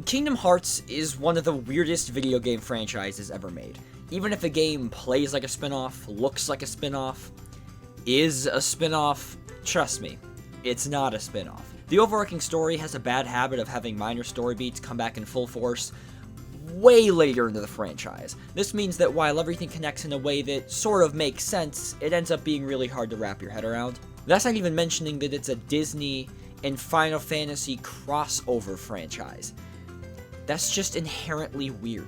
Kingdom Hearts is one of the weirdest video game franchises ever made. Even if a game plays like a spin-off, looks like a spin-off, is a spin-off, trust me, it's not a spin-off. The overarching story has a bad habit of having minor story beats come back in full force way later into the franchise. This means that while everything connects in a way that sort of makes sense, it ends up being really hard to wrap your head around. That's not even mentioning that it's a Disney and Final Fantasy crossover franchise. That's just inherently weird.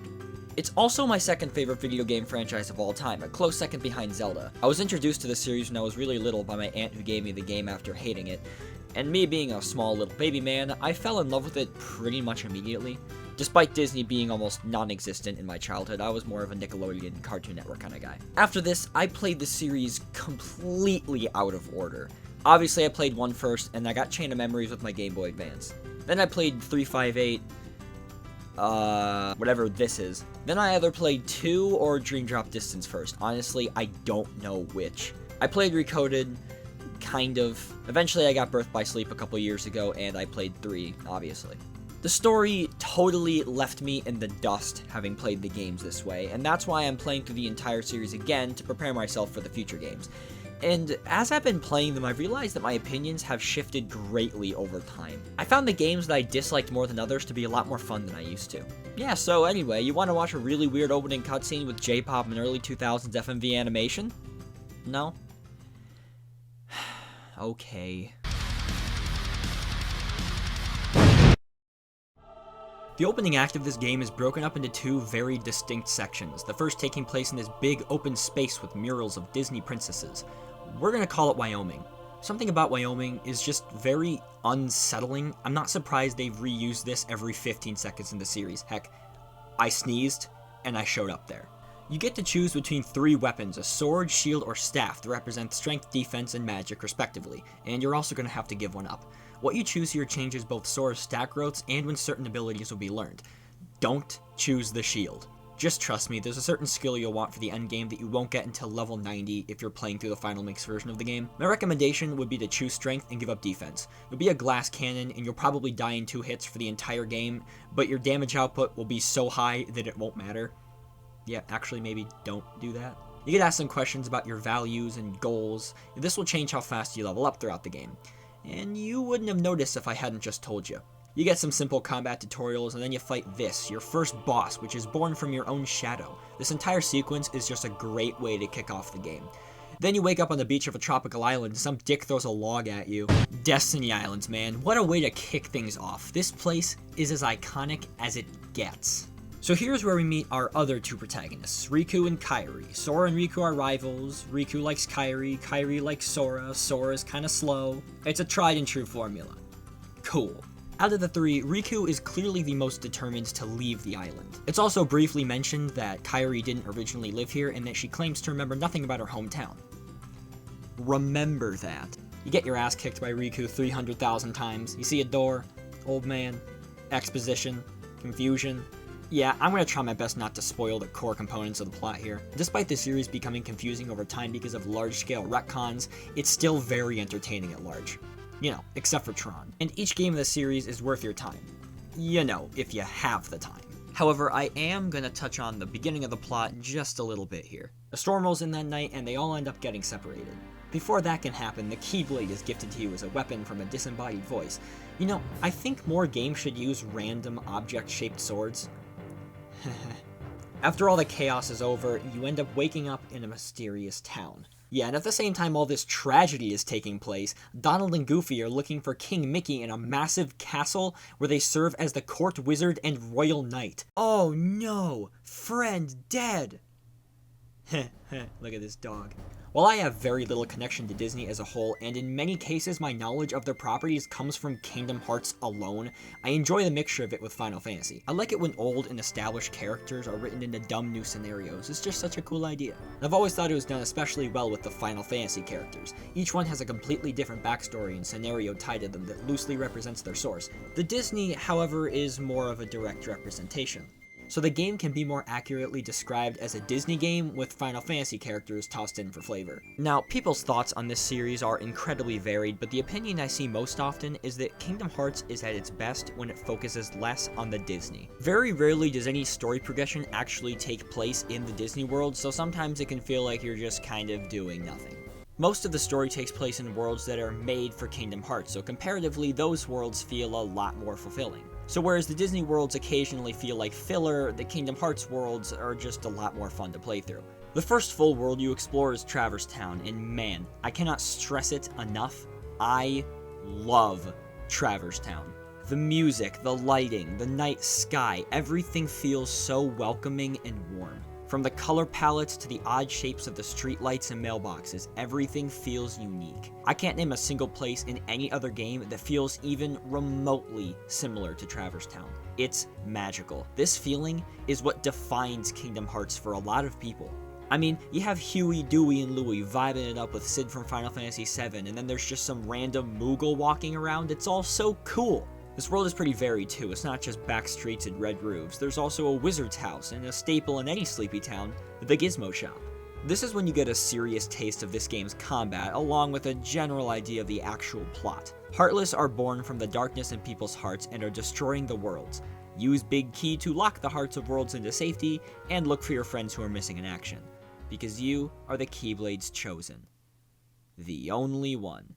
It's also my second favorite video game franchise of all time, a close second behind Zelda. I was introduced to the series when I was really little by my aunt who gave me the game after hating it, and me being a small little baby man, I fell in love with it pretty much immediately. Despite Disney being almost non-existent in my childhood, I was more of a Nickelodeon Cartoon Network kind of guy. After this, I played the series completely out of order. Obviously, I played 1 first, and I got Chain of Memories with my Game Boy Advance. Then I played 358, whatever this is. Then I either played 2 or Dream Drop Distance first. Honestly, I don't know which. I played Recoded, kind of. Eventually, I got Birth by Sleep a couple years ago, and I played 3, obviously. The story totally left me in the dust having played the games this way, and that's why I'm playing through the entire series again to prepare myself for the future games. And as I've been playing them, I've realized that my opinions have shifted greatly over time. I found the games that I disliked more than others to be a lot more fun than I used to. Yeah, so anyway, you want to watch a really weird opening cutscene with J-pop and early 2000s FMV animation? No? Okay. The opening act of this game is broken up into 2 very distinct sections, the first taking place in this big open space with murals of Disney princesses. We're gonna call it Wyoming. Something about Wyoming is just very unsettling. I'm not surprised they've reused this every 15 seconds in the series. Heck, I sneezed and I showed up there. You get to choose between 3 weapons, a sword, shield, or staff, to represent strength, defense, and magic respectively, and you're also gonna have to give one up. What you choose here changes both Sora's stat growths and when certain abilities will be learned. Don't choose the shield. Just trust me, there's a certain skill you'll want for the endgame that you won't get until level 90 if you're playing through the Final Mix version of the game. My recommendation would be to choose strength and give up defense. You'll be a glass cannon and you'll probably die in 2 hits for the entire game, but your damage output will be so high that it won't matter. Yeah, actually maybe don't do that. You get asked some questions about your values and goals. This will change how fast you level up throughout the game. And you wouldn't have noticed if I hadn't just told you. You get some simple combat tutorials, and then you fight this, your first boss, which is born from your own shadow. This entire sequence is just a great way to kick off the game. Then you wake up on the beach of a tropical island, and some dick throws a log at you. Destiny Islands, man. What a way to kick things off. This place is as iconic as it gets. So here's where we meet our other 2 protagonists, Riku and Kairi. Sora and Riku are rivals. Riku likes Kairi, Kairi likes Sora, Sora's kinda slow. It's a tried and true formula. Cool. Out of the 3, Riku is clearly the most determined to leave the island. It's also briefly mentioned that Kairi didn't originally live here and that she claims to remember nothing about her hometown. Remember that. You get your ass kicked by Riku 300,000 times. You see a door, old man, exposition, confusion. Yeah, I'm gonna try my best not to spoil the core components of the plot here. Despite the series becoming confusing over time because of large-scale retcons, it's still very entertaining at large. You know, except for Tron. And each game in the series is worth your time. You know, if you have the time. However, I am gonna touch on the beginning of the plot just a little bit here. A storm rolls in that night, and they all end up getting separated. Before that can happen, the Keyblade is gifted to you as a weapon from a disembodied voice. You know, I think more games should use random object-shaped swords. After all the chaos is over, you end up waking up in a mysterious town. Yeah, and at the same time all this tragedy is taking place, Donald and Goofy are looking for King Mickey in a massive castle where they serve as the court wizard and royal knight. Oh no! Friend dead! Look at this dog. While I have very little connection to Disney as a whole, and in many cases my knowledge of their properties comes from Kingdom Hearts alone, I enjoy the mixture of it with Final Fantasy. I like it when old and established characters are written into dumb new scenarios. It's just such a cool idea. I've always thought it was done especially well with the Final Fantasy characters. Each one has a completely different backstory and scenario tied to them that loosely represents their source. The Disney, however, is more of a direct representation. so the game can be more accurately described as a Disney game with Final Fantasy characters tossed in for flavor. Now, people's thoughts on this series are incredibly varied, but the opinion I see most often is that Kingdom Hearts is at its best when it focuses less on the Disney. Very rarely does any story progression actually take place in the Disney world, so sometimes it can feel like you're just kind of doing nothing. Most of the story takes place in worlds that are made for Kingdom Hearts, so comparatively, those worlds feel a lot more fulfilling. So whereas the Disney worlds occasionally feel like filler, the Kingdom Hearts worlds are just a lot more fun to play through. The first full world you explore is Traverse Town, and man, I cannot stress it enough, I love Traverse Town. The music, the lighting, the night sky, everything feels so welcoming and warm. From the color palettes to the odd shapes of the streetlights and mailboxes, everything feels unique. I can't name a single place in any other game that feels even remotely similar to Traverse Town. It's magical. This feeling is what defines Kingdom Hearts for a lot of people. I mean, you have Huey, Dewey, and Louie vibing it up with Sid from Final Fantasy VII, and then there's just some random Moogle walking around. It's all so cool. This world is pretty varied too. It's not just back streets and red roofs. There's also a wizard's house, and a staple in any sleepy town, the Gizmo Shop. This is when you get a serious taste of this game's combat, along with a general idea of the actual plot. Heartless are born from the darkness in people's hearts and are destroying the worlds. Use Big Key to lock the hearts of worlds into safety, and look for your friends who are missing in action. Because you are the Keyblade's chosen. The only one.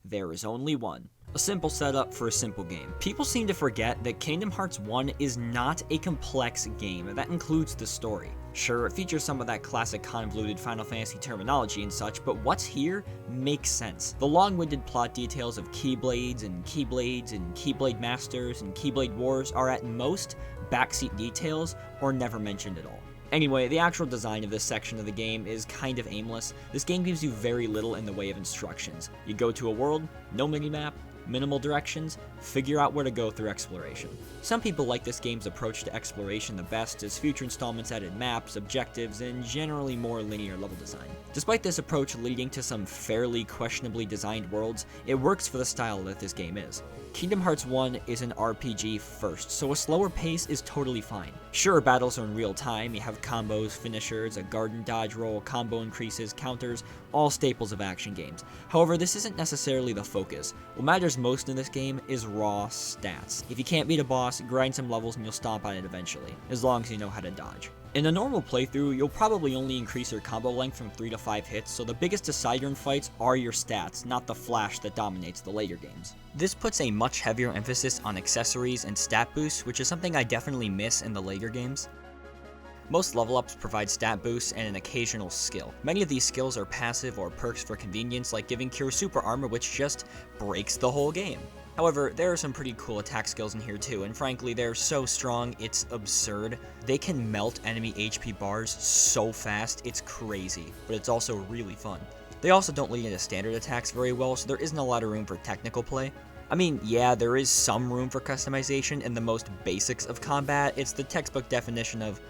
There is only one. A simple setup for a simple game. People seem to forget that Kingdom Hearts 1 is not a complex game, that includes the story. Sure, it features some of that classic convoluted Final Fantasy terminology and such, but what's here makes sense. The long-winded plot details of Keyblades and Keyblade Masters and Keyblade Wars are at most backseat details or never mentioned at all. Anyway, the actual design of this section of the game is kind of aimless. This game gives you very little in the way of instructions. You go to a world, no minimap, minimal directions, figure out where to go through exploration. Some people like this game's approach to exploration the best, as future installments added maps, objectives, and generally more linear level design. Despite this approach leading to some fairly questionably designed worlds, it works for the style that this game is. Kingdom Hearts 1 is an RPG first, so a slower pace is totally fine. Sure, battles are in real time, you have combos, finishers, a garden dodge roll, combo increases, counters, all staples of action games. However, this isn't necessarily the focus. What matters most in this game is raw stats. If you can't beat a boss, grind some levels and you'll stomp on it eventually, as long as you know how to dodge. In a normal playthrough, you'll probably only increase your combo length from 3 to 5 hits, so the biggest decider in fights are your stats, not the flash that dominates the later games. This puts a much heavier emphasis on accessories and stat boosts, which is something I definitely miss in the later games. Most level ups provide stat boosts and an occasional skill. Many of these skills are passive or perks for convenience, like giving Cure super armor, which just breaks the whole game. However, there are some pretty cool attack skills in here too, and frankly, they're so strong, it's absurd. They can melt enemy HP bars so fast, it's crazy, but it's also really fun. They also don't lead into standard attacks very well, so there isn't a lot of room for technical play. I mean, yeah, there is some room for customization in the most basics of combat. It's the textbook definition of,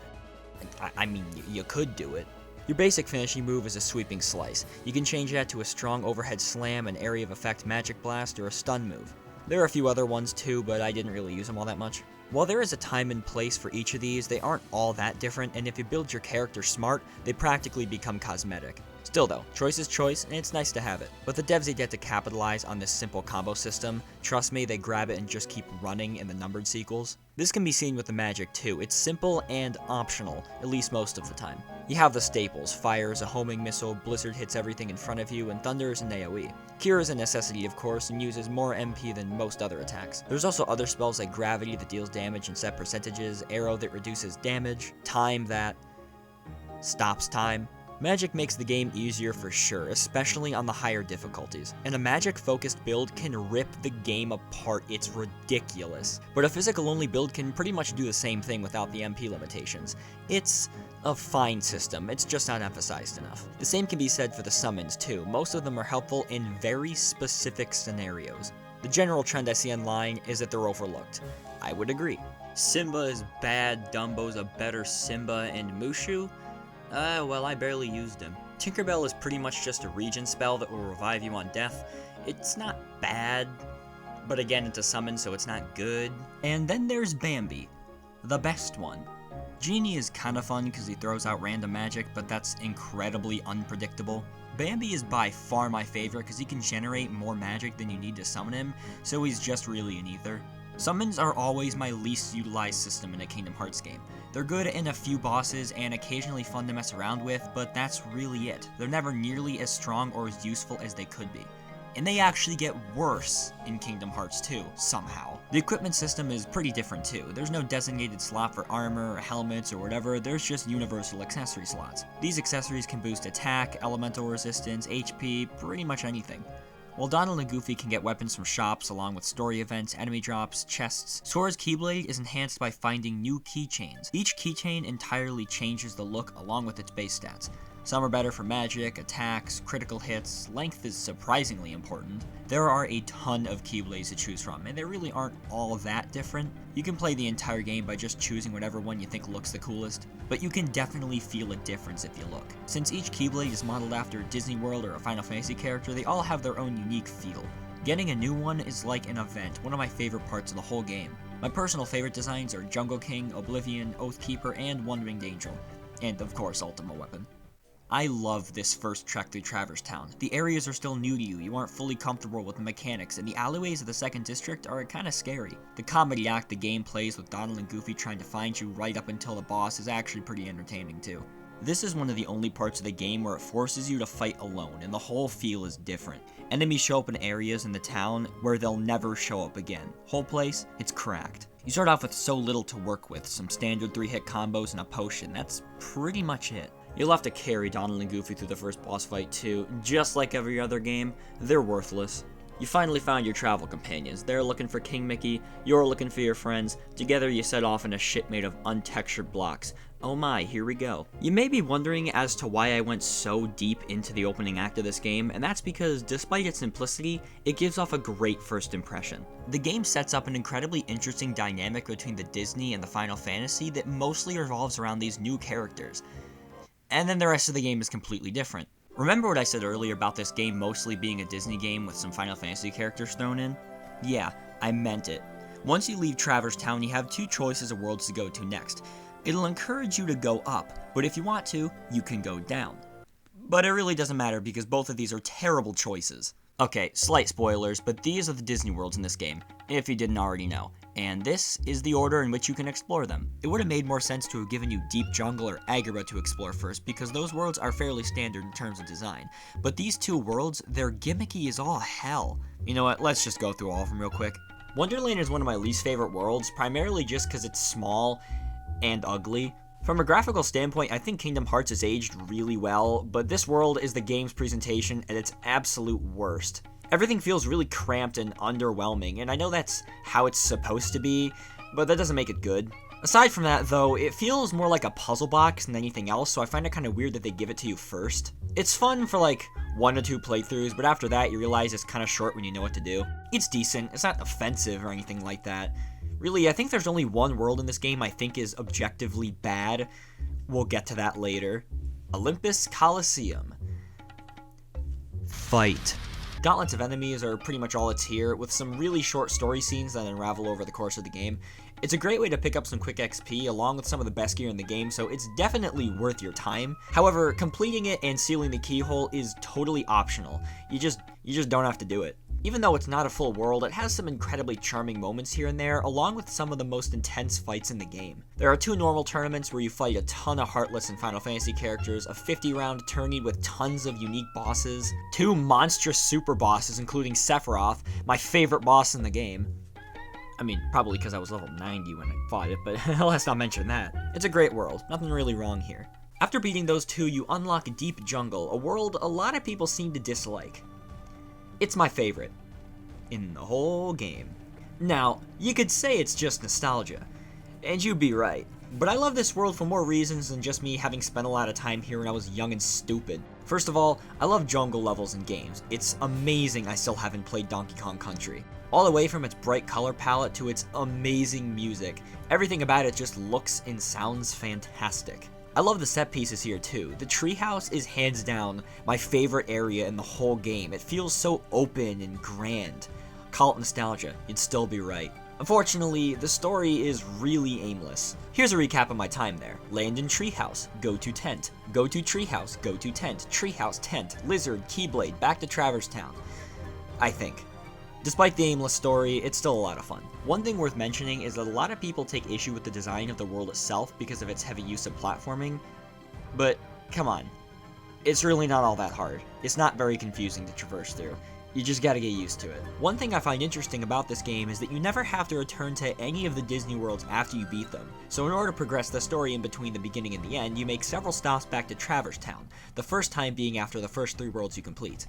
I mean, you could do it. Your basic finishing move is a sweeping slice. You can change that to a strong overhead slam, an area of effect magic blast, or a stun move. There are a few other ones too, but I didn't really use them all that much. While there is a time and place for each of these, they aren't all that different, and if you build your character smart, they practically become cosmetic. Still though, choice is choice, and it's nice to have it. But the devs that get to capitalize on this simple combo system, trust me, they grab it and just keep running in the numbered sequels. This can be seen with the magic too. It's simple and optional, at least most of the time. You have the staples: fire is a homing missile, blizzard hits everything in front of you, and thunder is an AoE. Cure is a necessity of course, and uses more MP than most other attacks. There's also other spells like gravity that deals damage in set percentages, arrow that reduces damage, time that stops time. Magic makes the game easier for sure, especially on the higher difficulties. And a magic-focused build can rip the game apart, it's ridiculous. But a physical-only build can pretty much do the same thing without the MP limitations. It's a fine system, it's just not emphasized enough. The same can be said for the summons too. Most of them are helpful in very specific scenarios. The general trend I see online is that they're overlooked. I would agree. Simba is bad, Dumbo's a better Simba, and Mushu? Well, I barely used him. Tinkerbell is pretty much just a regen spell that will revive you on death. It's not bad, but again, it's a summon, so it's not good. And then there's Bambi. the best one. Genie is kinda fun because he throws out random magic, but that's incredibly unpredictable. Bambi is by far my favorite because he can generate more magic than you need to summon him, so he's just really an ether. Summons are always my least utilized system in a Kingdom Hearts game. They're good in a few bosses and occasionally fun to mess around with, but that's really it. They're never nearly as strong or as useful as they could be. And they actually get worse in Kingdom Hearts 2, somehow. The equipment system is pretty different too. There's no designated slot for armor, or helmets, or whatever, there's just universal accessory slots. These accessories can boost attack, elemental resistance, HP, pretty much anything. While Donald and Goofy can get weapons from shops along with story events, enemy drops, chests, Sora's Keyblade is enhanced by finding new keychains. Each keychain entirely changes the look along with its base stats. Some are better for magic, attacks, critical hits, length is surprisingly important. There are a ton of Keyblades to choose from, and they really aren't all that different. You can play the entire game by just choosing whatever one you think looks the coolest, but you can definitely feel a difference if you look. Since each Keyblade is modeled after a Disney World or a Final Fantasy character, they all have their own unique feel. Getting a new one is like an event, one of my favorite parts of the whole game. My personal favorite designs are Jungle King, Oblivion, Oathkeeper, and One Winged Angel. And of course, Ultima Weapon. I love this first trek through Traverse Town. The areas are still new to you, you aren't fully comfortable with the mechanics, and the alleyways of the second district are kinda scary. The comedy act the game plays with Donald and Goofy trying to find you right up until the boss is actually pretty entertaining too. This is one of the only parts of the game where it forces you to fight alone, and the whole feel is different. Enemies show up in areas in the town where they'll never show up again. Whole place, it's cracked. You start off with so little to work with, some standard 3-hit combos and a potion, that's pretty much it. You'll have to carry Donald and Goofy through the first boss fight too. Just like every other game, they're worthless. You finally found your travel companions. They're looking for King Mickey, you're looking for your friends. Together you set off in a ship made of untextured blocks. Oh my, here we go. You may be wondering as to why I went so deep into the opening act of this game, and that's because despite its simplicity, it gives off a great first impression. The game sets up an incredibly interesting dynamic between the Disney and the Final Fantasy that mostly revolves around these new characters. And then the rest of the game is completely different. Remember what I said earlier about this game mostly being a Disney game with some Final Fantasy characters thrown in? Yeah, I meant it. Once you leave Traverse Town, you have two choices of worlds to go to next. It'll encourage you to go up, but if you want to, you can go down. But it really doesn't matter because both of these are terrible choices. Okay, slight spoilers, but these are the Disney worlds in this game, if you didn't already know. And this is the order in which you can explore them. It would have made more sense to have given you Deep Jungle or Agrabah to explore first, because those worlds are fairly standard in terms of design. But these two worlds, they're gimmicky as all hell. You know what, let's just go through all of them real quick. Wonderland is one of my least favorite worlds, primarily just because it's small and ugly. From a graphical standpoint, I think Kingdom Hearts has aged really well, but this world is the game's presentation at its absolute worst. Everything feels really cramped and underwhelming, and I know that's how it's supposed to be, but that doesn't make it good. Aside from that, though, it feels more like a puzzle box than anything else, so I find it kind of weird that they give it to you first. It's fun for like 1 or 2 playthroughs, but after that you realize it's kind of short when you know what to do. It's decent, it's not offensive or anything like that. Really, I think there's only one world in this game I think is objectively bad. We'll get to that later. Olympus Coliseum. Fight. Gauntlets of enemies are pretty much all it's here, with some really short story scenes that unravel over the course of the game. It's a great way to pick up some quick XP along with some of the best gear in the game, so it's definitely worth your time. However, completing it and sealing the keyhole is totally optional. You just don't have to do it. Even though it's not a full world, it has some incredibly charming moments here and there, along with some of the most intense fights in the game. There are 2 normal tournaments where you fight a ton of Heartless and Final Fantasy characters, a 50-round tourney with tons of unique bosses, 2 monstrous super bosses including Sephiroth, my favorite boss in the game. I mean, probably because I was level 90 when I fought it, but let's not mention that. It's a great world, nothing really wrong here. After beating those 2, you unlock Deep Jungle, a world a lot of people seem to dislike. It's my favorite in the whole game. Now, you could say it's just nostalgia, and you'd be right, but I love this world for more reasons than just me having spent a lot of time here when I was young and stupid. First of all, I love jungle levels in games. It's amazing I still haven't played Donkey Kong Country. All the way from its bright color palette to its amazing music, everything about it just looks and sounds fantastic. I love the set pieces here too. The treehouse is hands down my favorite area in the whole game. It feels so open and grand. Call it nostalgia, you'd still be right. Unfortunately, the story is really aimless. Here's a recap of my time there. Land in treehouse, go to tent. Go to treehouse, go to tent. Treehouse, tent, lizard, keyblade, back to Traverse Town. I think. Despite the aimless story, it's still a lot of fun. One thing worth mentioning is that a lot of people take issue with the design of the world itself because of its heavy use of platforming, but come on. It's really not all that hard. It's not very confusing to traverse through. You just gotta get used to it. One thing I find interesting about this game is that you never have to return to any of the Disney worlds after you beat them. So in order to progress the story in between the beginning and the end, you make several stops back to Traverse Town, the first time being after the first 3 worlds you complete.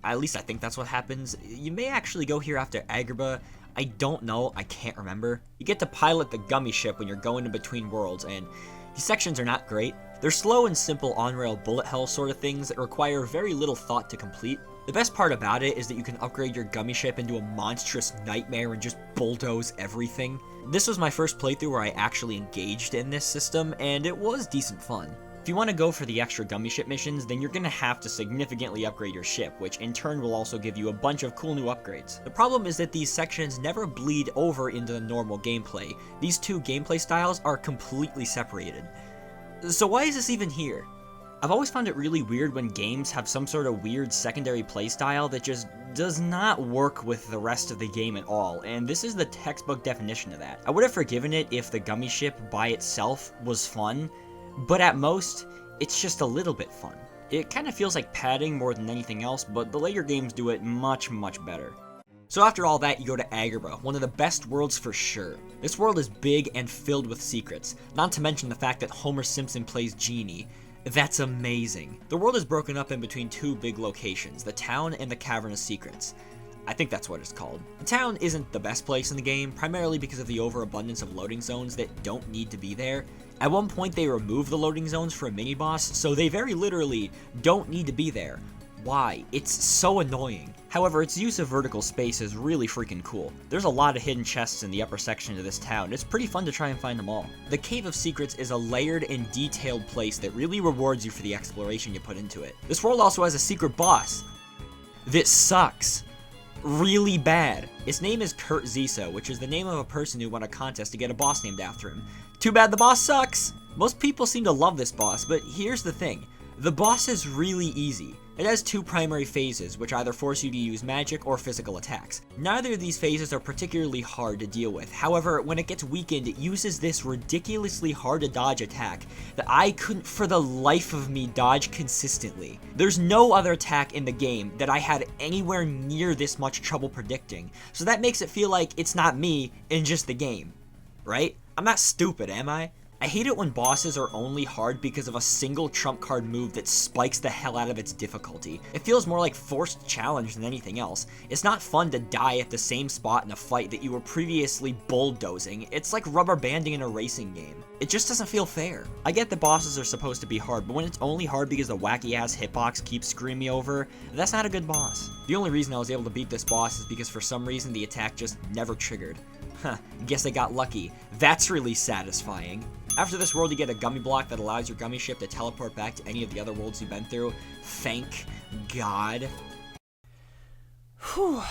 At least I think that's what happens. You may actually go here after Agrabah. I don't know, I can't remember. You get to pilot the Gummi ship when you're going in between worlds, and these sections are not great. They're slow and simple on-rail bullet hell sort of things that require very little thought to complete. The best part about it is that you can upgrade your Gummi ship into a monstrous nightmare and just bulldoze everything. This was my first playthrough where I actually engaged in this system, and it was decent fun. If you want to go for the extra Gummi ship missions, then you're going to have to significantly upgrade your ship, which in turn will also give you a bunch of cool new upgrades. The problem is that these sections never bleed over into the normal gameplay. These 2 gameplay styles are completely separated. So why is this even here? I've always found it really weird when games have some sort of weird secondary playstyle that just does not work with the rest of the game at all, and this is the textbook definition of that. I would have forgiven it if the Gummi ship by itself was fun, but at most, it's just a little bit fun. It kind of feels like padding more than anything else, but the later games do it much, much better. So after all that, you go to Agrabah, one of the best worlds for sure. This world is big and filled with secrets, not to mention the fact that Homer Simpson plays Genie. That's amazing. The world is broken up in between 2 big locations, the town and the Cavern of Secrets. I think that's what it's called. The town isn't the best place in the game, primarily because of the overabundance of loading zones that don't need to be there. At one point they remove the loading zones for a mini-boss, so they very literally don't need to be there. Why? It's so annoying. However, its use of vertical space is really freaking cool. There's a lot of hidden chests in the upper section of this town. It's pretty fun to try and find them all. The Cave of Secrets is a layered and detailed place that really rewards you for the exploration you put into it. This world also has a secret boss that sucks really bad. Its name is Kurt Ziso, which is the name of a person who won a contest to get a boss named after him. Too bad the boss sucks! Most people seem to love this boss, but here's the thing. The boss is really easy. It has 2 primary phases, which either force you to use magic or physical attacks. Neither of these phases are particularly hard to deal with. However, when it gets weakened, it uses this ridiculously hard to dodge attack that I couldn't for the life of me dodge consistently. There's no other attack in the game that I had anywhere near this much trouble predicting, so that makes it feel like it's not me and just the game, right? I'm not stupid, am I? I hate it when bosses are only hard because of a single trump card move that spikes the hell out of its difficulty. It feels more like forced challenge than anything else. It's not fun to die at the same spot in a fight that you were previously bulldozing. It's like rubber banding in a racing game. It just doesn't feel fair. I get that bosses are supposed to be hard, but when it's only hard because the wacky ass hitbox keeps screwing me over, that's not a good boss. The only reason I was able to beat this boss is because for some reason the attack just never triggered. Huh, guess I got lucky. That's really satisfying. After this world, you get a Gummi block that allows your Gummi ship to teleport back to any of the other worlds you've been through. Thank God. Whew.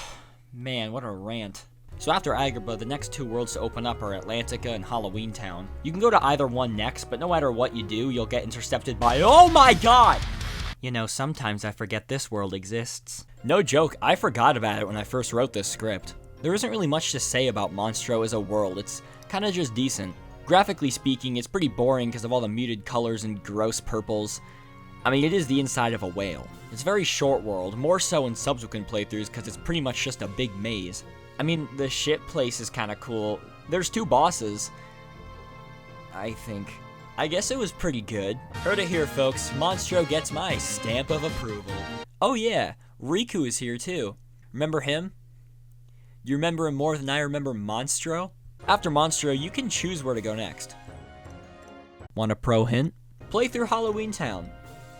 Man, what a rant. So after Agrabah, the next 2 worlds to open up are Atlantica and Halloween Town. You can go to either one next, but no matter what you do, you'll get intercepted by— oh my god! You know, sometimes I forget this world exists. No joke, I forgot about it when I first wrote this script. There isn't really much to say about Monstro as a world. It's kinda just decent. Graphically speaking, it's pretty boring because of all the muted colors and gross purples. I mean, it is the inside of a whale. It's a very short world, more so in subsequent playthroughs because it's pretty much just a big maze. I mean, the ship place is kinda cool. There's 2 bosses, I think. I guess it was pretty good. Heard it here, folks. Monstro gets my stamp of approval. Oh yeah, Riku is here too. Remember him? You remember him more than I remember Monstro? After Monstro, you can choose where to go next. Want a pro hint? Play through Halloween Town.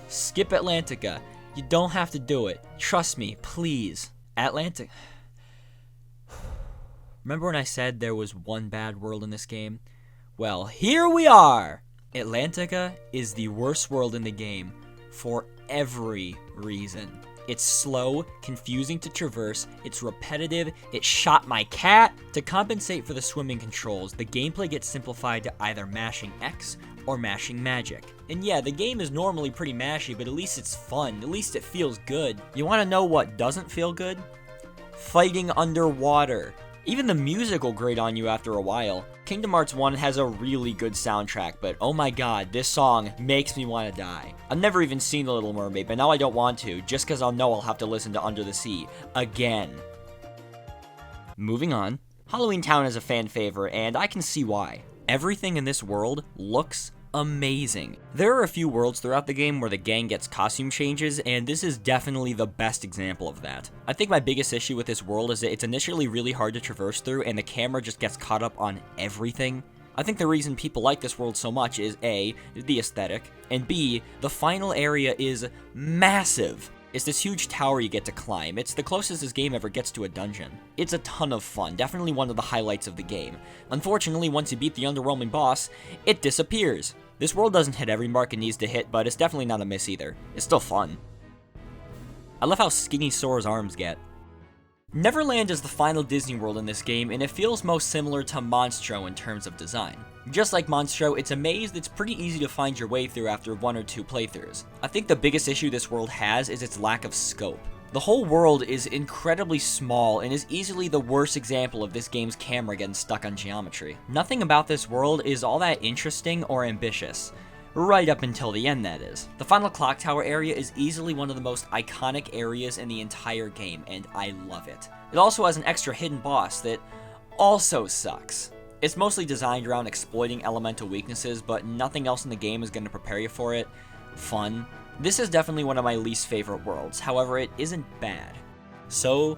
Skip Atlantica. You don't have to do it. Trust me, please. Atlantica. Remember when I said there was one bad world in this game? Well, here we are! Atlantica is the worst world in the game for every reason. It's slow, confusing to traverse, it's repetitive, it shot my cat. To compensate for the swimming controls, the gameplay gets simplified to either mashing X or mashing magic. And yeah, the game is normally pretty mashy, but at least it's fun, at least it feels good. You wanna know what doesn't feel good? Fighting underwater. Even the music will grate on you after a while. Kingdom Hearts 1 has a really good soundtrack, but oh my god, this song makes me want to die. I've never even seen The Little Mermaid, but now I don't want to, just because I'll know I'll have to listen to Under the Sea again. Moving on. Halloween Town is a fan favorite, and I can see why. Everything in this world looks amazing. There are a few worlds throughout the game where the gang gets costume changes, and this is definitely the best example of that. I think my biggest issue with this world is that it's initially really hard to traverse through, and the camera just gets caught up on everything. I think the reason people like this world so much is A, the aesthetic, and B, the final area is massive. It's this huge tower you get to climb. It's the closest this game ever gets to a dungeon. It's a ton of fun, definitely one of the highlights of the game. Unfortunately, once you beat the underwhelming boss, it disappears. This world doesn't hit every mark it needs to hit, but it's definitely not a miss either. It's still fun. I love how skinny Sora's arms get. Neverland is the final Disney world in this game, and it feels most similar to Monstro in terms of design. Just like Monstro, it's a maze that's pretty easy to find your way through after 1 or 2 playthroughs. I think the biggest issue this world has is its lack of scope. The whole world is incredibly small and is easily the worst example of this game's camera getting stuck on geometry. Nothing about this world is all that interesting or ambitious. Right up until the end, that is. The final clock tower area is easily one of the most iconic areas in the entire game, and I love it. It also has an extra hidden boss that also sucks. It's mostly designed around exploiting elemental weaknesses, but nothing else in the game is going to prepare you for it. Fun. This is definitely one of my least favorite worlds, however, it isn't bad. So,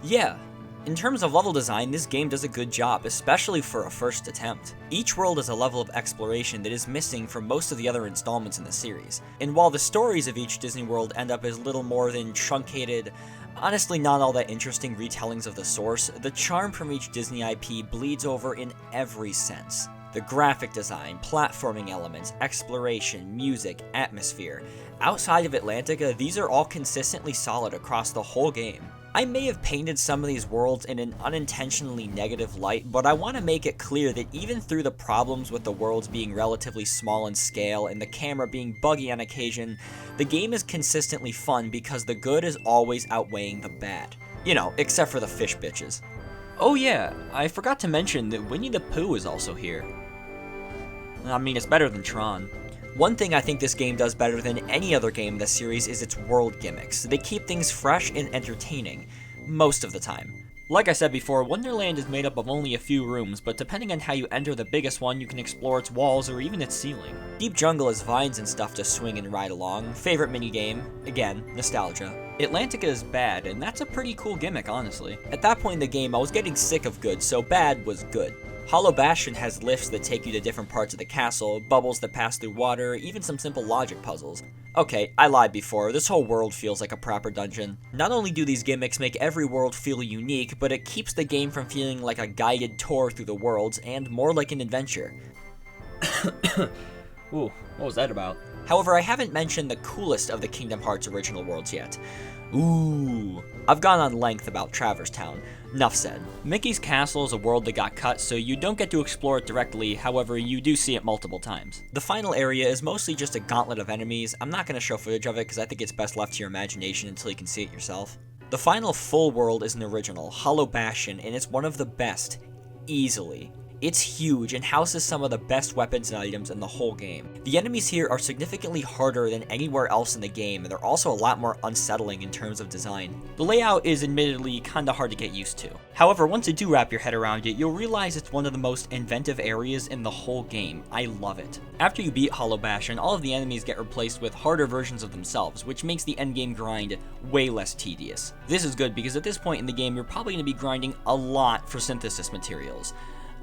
yeah. In terms of level design, this game does a good job, especially for a first attempt. Each world has a level of exploration that is missing from most of the other installments in the series. And while the stories of each Disney world end up as little more than truncated, honestly not all that interesting retellings of the source, the charm from each Disney IP bleeds over in every sense. The graphic design, platforming elements, exploration, music, atmosphere. Outside of Atlantica, these are all consistently solid across the whole game. I may have painted some of these worlds in an unintentionally negative light, but I want to make it clear that even through the problems with the worlds being relatively small in scale and the camera being buggy on occasion, the game is consistently fun because the good is always outweighing the bad. You know, except for the fish bitches. Oh yeah, I forgot to mention that Winnie the Pooh is also here. I mean, it's better than Tron. One thing I think this game does better than any other game in this series is its world gimmicks. They keep things fresh and entertaining, most of the time. Like I said before, Wonderland is made up of only a few rooms, but depending on how you enter the biggest one, you can explore its walls or even its ceiling. Deep Jungle has vines and stuff to swing and ride along. Favorite minigame? Again, nostalgia. Atlantica is bad, and that's a pretty cool gimmick, honestly. At that point in the game, I was getting sick of good, so bad was good. Hollow Bastion has lifts that take you to different parts of the castle, bubbles that pass through water, even some simple logic puzzles. Okay, I lied before, this whole world feels like a proper dungeon. Not only do these gimmicks make every world feel unique, but it keeps the game from feeling like a guided tour through the worlds, and more like an adventure. Ooh, what was that about? However, I haven't mentioned the coolest of the Kingdom Hearts original worlds yet. Ooh. I've gone on length about Traverse Town. Enough said. Mickey's Castle is a world that got cut, so you don't get to explore it directly, however, you do see it multiple times. The final area is mostly just a gauntlet of enemies. I'm not going to show footage of it because I think it's best left to your imagination until you can see it yourself. The final full world is an original, Hollow Bastion, and it's one of the best. Easily. It's huge and houses some of the best weapons and items in the whole game. The enemies here are significantly harder than anywhere else in the game, and they're also a lot more unsettling in terms of design. The layout is admittedly kinda hard to get used to. However, once you do wrap your head around it, you'll realize it's one of the most inventive areas in the whole game. I love it. After you beat Hollow Bastion, all of the enemies get replaced with harder versions of themselves, which makes the endgame grind way less tedious. This is good because at this point in the game, you're probably going to be grinding a lot for synthesis materials.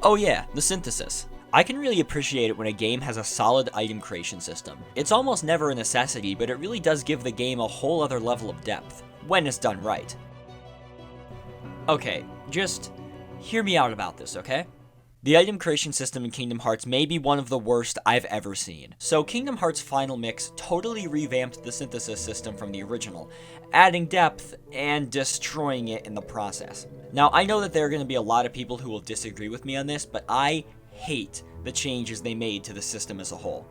Oh yeah, the synthesis. I can really appreciate it when a game has a solid item creation system. It's almost never a necessity, but it really does give the game a whole other level of depth, when it's done right. Okay, just hear me out about this, okay? The item creation system in Kingdom Hearts may be one of the worst I've ever seen. So Kingdom Hearts Final Mix totally revamped the synthesis system from the original, adding depth and destroying it in the process. Now, I know that there are going to be a lot of people who will disagree with me on this, but I hate the changes they made to the system as a whole.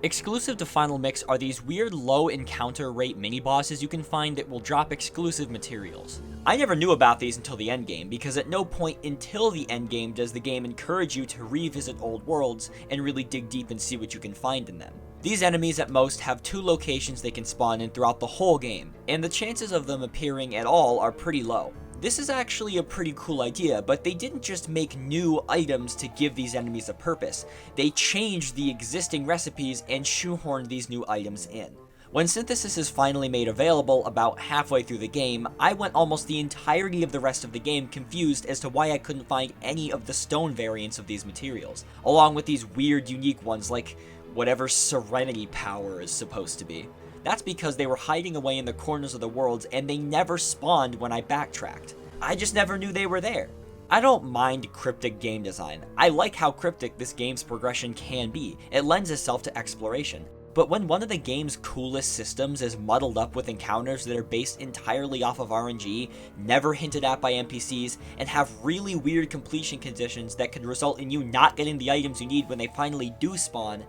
Exclusive to Final Mix are these weird low encounter rate mini-bosses you can find that will drop exclusive materials. I never knew about these until the endgame, because at no point until the endgame does the game encourage you to revisit old worlds and really dig deep and see what you can find in them. These enemies at most have 2 locations they can spawn in throughout the whole game, and the chances of them appearing at all are pretty low. This is actually a pretty cool idea, but they didn't just make new items to give these enemies a purpose. They changed the existing recipes and shoehorned these new items in. When Synthesis is finally made available about halfway through the game, I went almost the entirety of the rest of the game confused as to why I couldn't find any of the stone variants of these materials, along with these weird unique ones like whatever Serenity Power is supposed to be. That's because they were hiding away in the corners of the worlds and they never spawned when I backtracked. I just never knew they were there. I don't mind cryptic game design. I like how cryptic this game's progression can be. It lends itself to exploration. But when one of the game's coolest systems is muddled up with encounters that are based entirely off of RNG, never hinted at by NPCs, and have really weird completion conditions that could result in you not getting the items you need when they finally do spawn,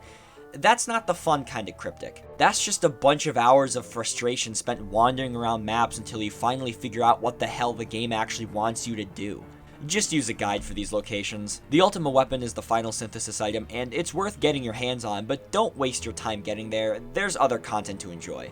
that's not the fun kind of cryptic. That's just a bunch of hours of frustration spent wandering around maps until you finally figure out what the hell the game actually wants you to do. Just use a guide for these locations. The ultimate weapon is the final synthesis item, and it's worth getting your hands on, but don't waste your time getting there. There's other content to enjoy.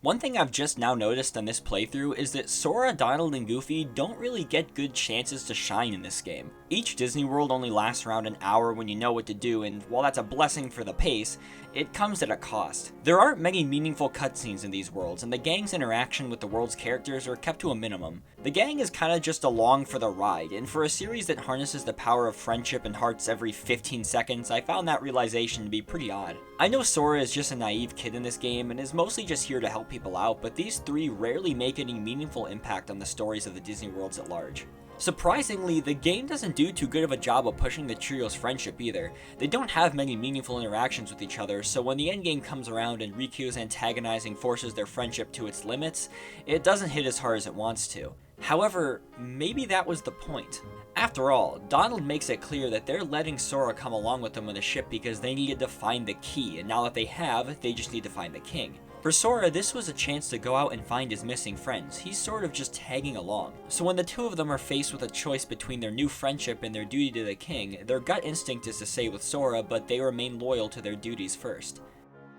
One thing I've just now noticed on this playthrough is that Sora, Donald, and Goofy don't really get good chances to shine in this game. Each Disney World only lasts around an hour when you know what to do, and while that's a blessing for the pace, it comes at a cost. There aren't many meaningful cutscenes in these worlds, and the gang's interaction with the world's characters are kept to a minimum. The gang is kinda just along for the ride, and for a series that harnesses the power of friendship and hearts every 15 seconds, I found that realization to be pretty odd. I know Sora is just a naive kid in this game, and is mostly just here to help people out, but these 3 rarely make any meaningful impact on the stories of the Disney worlds at large. Surprisingly, the game doesn't do too good of a job of pushing the trio's friendship either. They don't have many meaningful interactions with each other, so when the endgame comes around and Riku's antagonizing forces their friendship to its limits, it doesn't hit as hard as it wants to. However, maybe that was the point. After all, Donald makes it clear that they're letting Sora come along with them on the ship because they needed to find the key, and now that they have, they just need to find the king. For Sora, this was a chance to go out and find his missing friends. He's sort of just tagging along. So when the two of them are faced with a choice between their new friendship and their duty to the king, their gut instinct is to stay with Sora, but they remain loyal to their duties first.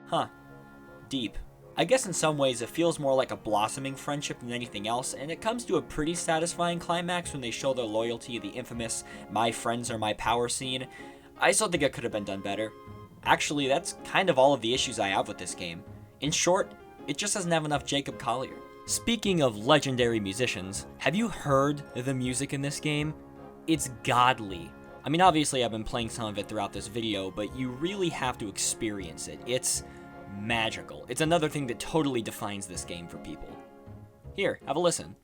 Huh. Deep. I guess in some ways it feels more like a blossoming friendship than anything else, and it comes to a pretty satisfying climax when they show their loyalty in the infamous "my friends are my power" scene. I still think it could have been done better. Actually, that's kind of all of the issues I have with this game. In short, it just doesn't have enough Jacob Collier. Speaking of legendary musicians, have you heard the music in this game? It's godly. I mean, obviously I've been playing some of it throughout this video, but you really have to experience it. It's magical. It's another thing that totally defines this game for people. Here, have a listen.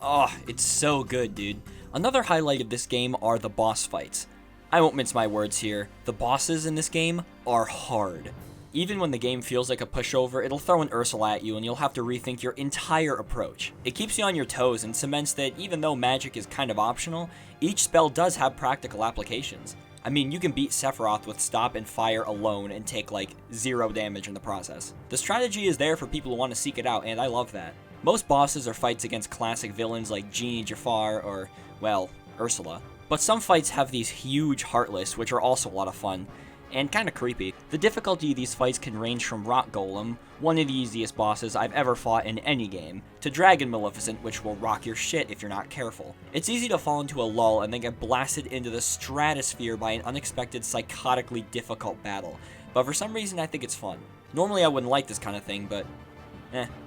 Oh, it's so good, dude. Another highlight of this game are the boss fights. I won't mince my words here. The bosses in this game are hard. Even when the game feels like a pushover, it'll throw an Ursula at you and you'll have to rethink your entire approach. It keeps you on your toes and cements that even though magic is kind of optional, each spell does have practical applications. I mean, you can beat Sephiroth with stop and fire alone and take like 0 damage in the process. The strategy is there for people who want to seek it out, and I love that. Most bosses are fights against classic villains like Genie, Jafar, or, well, Ursula. But some fights have these huge Heartless, which are also a lot of fun, and kinda creepy. The difficulty of these fights can range from Rock Golem, one of the easiest bosses I've ever fought in any game, to Dragon Maleficent, which will rock your shit if you're not careful. It's easy to fall into a lull and then get blasted into the stratosphere by an unexpected, psychotically difficult battle, but for some reason I think it's fun. Normally I wouldn't like this kind of thing, but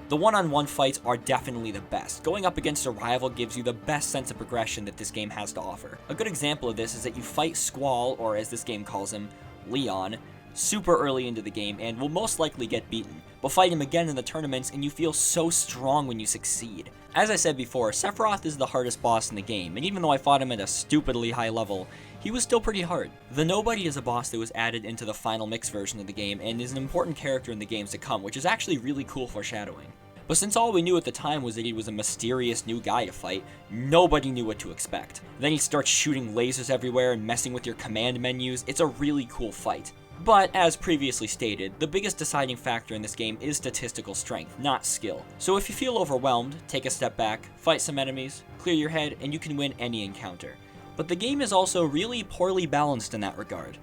The one-on-one fights are definitely the best. Going up against a rival gives you the best sense of progression that this game has to offer. A good example of this is that you fight Squall, or as this game calls him, Leon, super early into the game and will most likely get beaten, but fight him again in the tournaments and you feel so strong when you succeed. As I said before, Sephiroth is the hardest boss in the game, and even though I fought him at a stupidly high level, he was still pretty hard. The Nobody is a boss that was added into the final mix version of the game and is an important character in the games to come, which is actually really cool foreshadowing. But since all we knew at the time was that he was a mysterious new guy to fight, nobody knew what to expect. Then he starts shooting lasers everywhere and messing with your command menus. It's a really cool fight. But, as previously stated, the biggest deciding factor in this game is statistical strength, not skill. So if you feel overwhelmed, take a step back, fight some enemies, clear your head, and you can win any encounter. But the game is also really poorly balanced in that regard.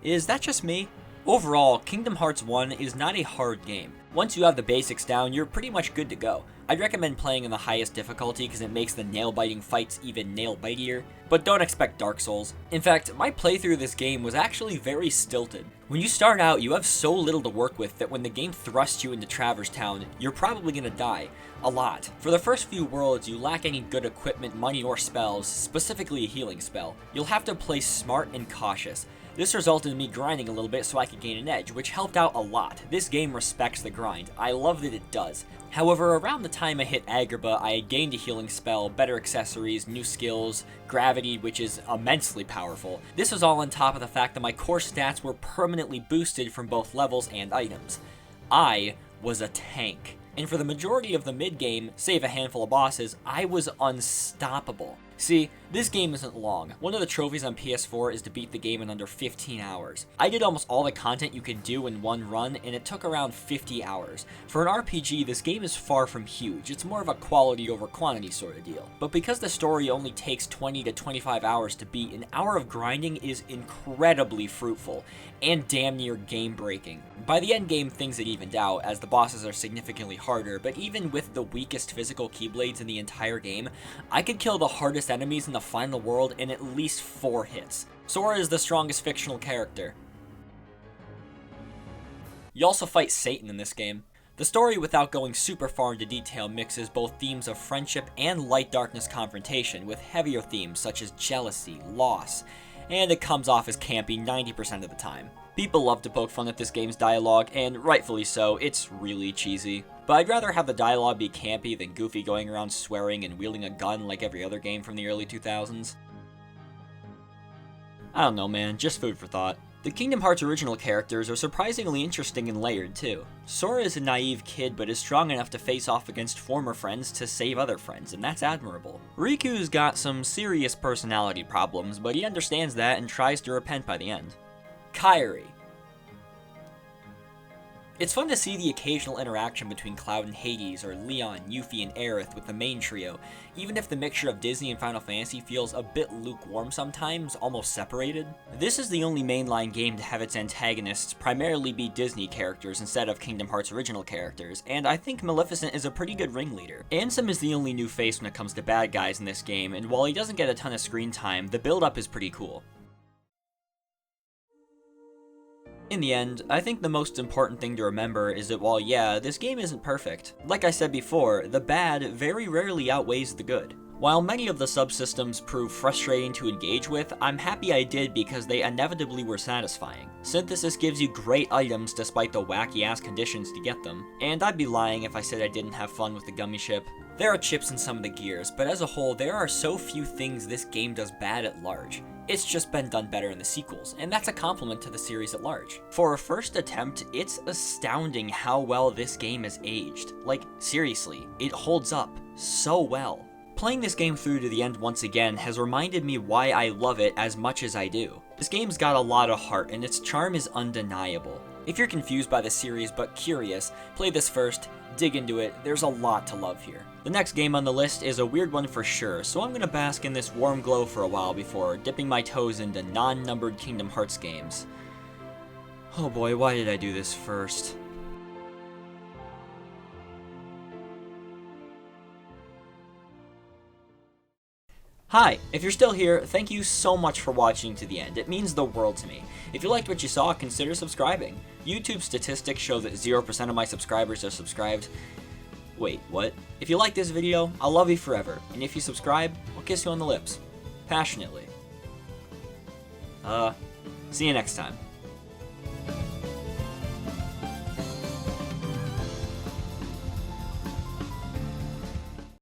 Is that just me? Overall, Kingdom Hearts 1 is not a hard game. Once you have the basics down, you're pretty much good to go. I'd recommend playing in the highest difficulty because it makes the nail-biting fights even nail-bitier, but don't expect Dark Souls. In fact, my playthrough of this game was actually very stilted. When you start out, you have so little to work with that when the game thrusts you into Traverse Town, you're probably gonna die. A lot. For the first few worlds, you lack any good equipment, money, or spells, specifically a healing spell. You'll have to play smart and cautious. This resulted in me grinding a little bit so I could gain an edge, which helped out a lot. This game respects the grind. I love that it does. However, around the time I hit Agrabah, I had gained a healing spell, better accessories, new skills, gravity, which is immensely powerful. This was all on top of the fact that my core stats were permanently boosted from both levels and items. I was a tank. And for the majority of the mid-game, save a handful of bosses, I was unstoppable. See, this game isn't long. One of the trophies on PS4 is to beat the game in under 15 hours. I did almost all the content you can do in one run, and it took around 50 hours. For an RPG, this game is far from huge. It's more of a quality over quantity sort of deal. But because the story only takes 20 to 25 hours to beat, an hour of grinding is incredibly fruitful, and damn near game-breaking. By the end game, things had evened out, as the bosses are significantly harder, but even with the weakest physical keyblades in the entire game, I could kill the hardest enemies in the final world in at least 4 hits. Sora is the strongest fictional character. You also fight Satan in this game. The story, without going super far into detail, mixes both themes of friendship and light-darkness confrontation, with heavier themes such as jealousy, loss, and it comes off as campy 90% of the time. People love to poke fun at this game's dialogue, and rightfully so, it's really cheesy. But I'd rather have the dialogue be campy than Goofy going around swearing and wielding a gun like every other game from the early 2000s. I don't know, man, just food for thought. The Kingdom Hearts original characters are surprisingly interesting and layered, too. Sora is a naive kid, but is strong enough to face off against former friends to save other friends, and that's admirable. Riku's got some serious personality problems, but he understands that and tries to repent by the end. Kairi. It's fun to see the occasional interaction between Cloud and Hades, or Leon, Yuffie, and Aerith with the main trio, even if the mixture of Disney and Final Fantasy feels a bit lukewarm sometimes, almost separated. This is the only mainline game to have its antagonists primarily be Disney characters instead of Kingdom Hearts original characters, and I think Maleficent is a pretty good ringleader. Ansem is the only new face when it comes to bad guys in this game, and while he doesn't get a ton of screen time, the build-up is pretty cool. In the end, I think the most important thing to remember is that while yeah, this game isn't perfect, like I said before, the bad very rarely outweighs the good. While many of the subsystems prove frustrating to engage with, I'm happy I did because they inevitably were satisfying. Synthesis gives you great items despite the wacky ass conditions to get them, and I'd be lying if I said I didn't have fun with the Gummi ship. There are chips in some of the gears, but as a whole, there are so few things this game does bad at large. It's just been done better in the sequels, and that's a compliment to the series at large. For a first attempt, it's astounding how well this game has aged. Like, seriously, it holds up so well. Playing this game through to the end once again has reminded me why I love it as much as I do. This game's got a lot of heart, and its charm is undeniable. If you're confused by the series but curious, play this first, dig into it, there's a lot to love here. The next game on the list is a weird one for sure, so I'm gonna bask in this warm glow for a while before dipping my toes into non-numbered Kingdom Hearts games. Oh boy, why did I do this first? Hi, if you're still here, thank you so much for watching to the end. It means the world to me. If you liked what you saw, consider subscribing. YouTube statistics show that 0% of my subscribers are subscribed. Wait, what? If you like this video, I'll love you forever, and if you subscribe, I'll kiss you on the lips. Passionately. See you next time.